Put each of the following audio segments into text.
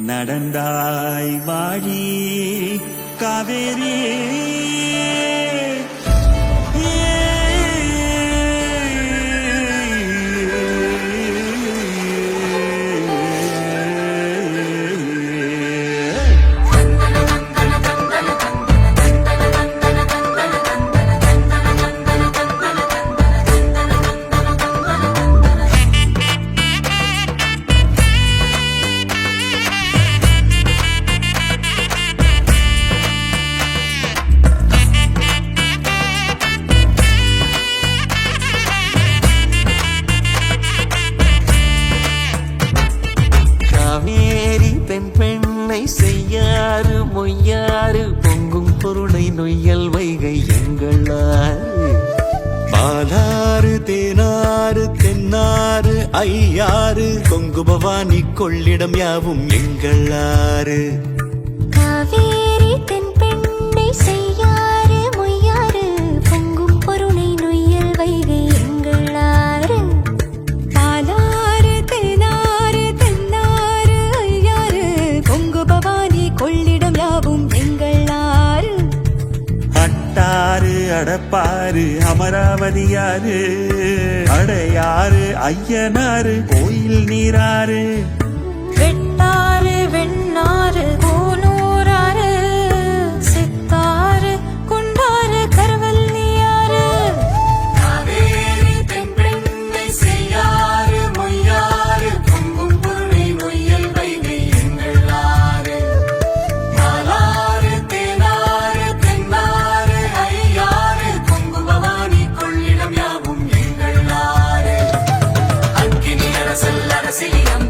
நடந்தாய் வாழி காவேரி பெண்ணை செய்யாறு மொய்யாறு பொங்கும் பொருளை நொய்யல் வைகை எங்களாறு பாலாறு தேனாறு தென்னாறு ஐயாறு கொங்கு பவானி கொள்ளிடம் யாவும் எங்களாறு காவேரி தென் பெண்ணை செய்யாறு மொய்யாறு பொங்கும் பொருளை நொய்யல் வைகை எங்களாறு பாலாறு தேனாறு தென்னாறு ஐயாறு கொங்கு பவானி கொள்ளிடம் யாவும் எங்களாறு அட்டாறு அடப்பாறு அமராவதியாறு அடையாறு ஐயனாறு கோயில் நீராறு வெட்டாறு வெண்ணாறு கோனூராறு சித்தாறு குண்டாறு கருவல்லியாறு காவேரி தென் பெண்ணை செய்யாறு மொய்யாறு பொங்கும் பொருளை நொய்யல் வைகை எங்களாறு பாலாறு தேனாறு தென்னாறு ஐயாறு கொங்கு பவானி கொள்ளிடம் யாவும் எங்களாறு அக்கினி அரசல் அரசியம்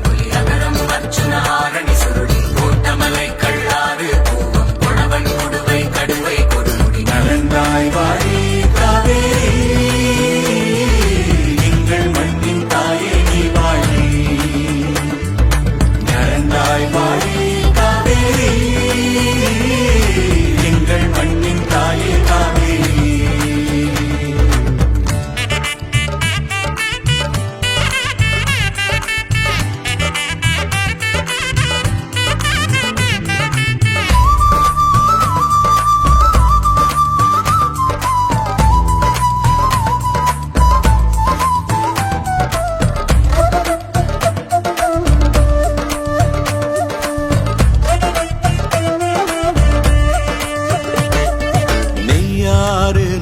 நடந்தாய் வாழி காவேரி எங்கள் மண்ணின் தாயே நீ வாழி நடந்தாய் வாழி காவேரி எங்கள் மண்ணின் தாயே காவேரி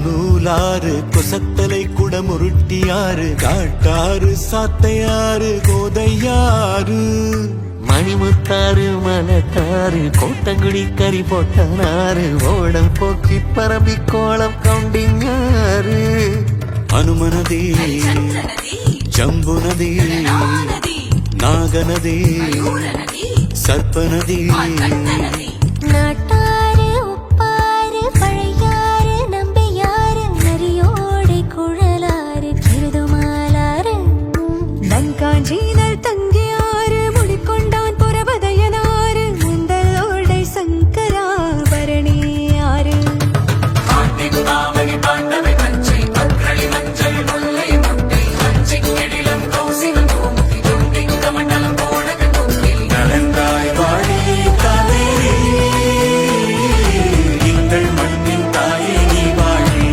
நூலாறு கொசத்தலை குடமுருட்டியாறு காட்டாறு சாத்தையாறு கோதையாறு மணிமுத்தாறு மலத்தாறு கோட்டங்குடி கறி போட்டனாறு ஓடம் போக்கி பரம்பி கோலம் கவுண்டிங்காறு அனுமனதி ஜம்புநதி நாகநதி சர்ப்பநதி நாட்டாறு உப்பாறு பழையாறு நம்பியாறு நரியோடை குழலாறு கிருதுமாலாறு நன்காஞ்சீனல் தங்கியாறு முடிக்கொண்டான் புறபதையனாறு முந்தலோடை சங்கரா பரணியாறு நடந்தாய் வாழி காவேரி எங்கள் மண்ணின் தாயே நீ வாழி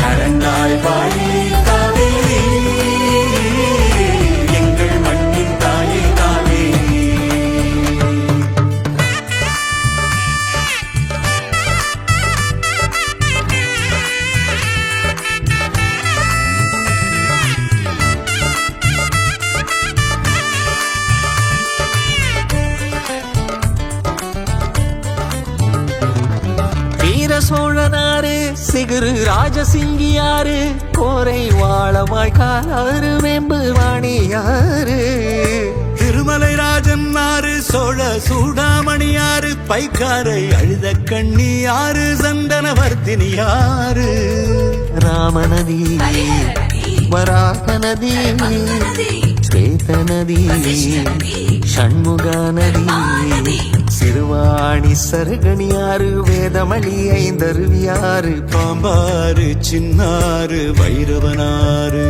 நடந்தாய் வாழி காவேரி எங்கள் மண்ணின் தாயே காவேரி வீர சோழனாறு சிகுரு ராஜசிங்கியாறு கோரை வாழமாய் காலாறு வெம்பு வாணியாறு திருமலை ராஜன் ஆறு சோழ சூடாமணியாறு பைக்காரை அழுத கண்ணியாறு சந்தனவர்த்தினியாறு ராமநதி வராக நதி ஸ்வேத நதி ஷண்முக நதி சிறுவாணி சருகணியாறு வேதமணி ஐந்தருவியாறு பாம்பாறு சின்னாறு வைரவனாறு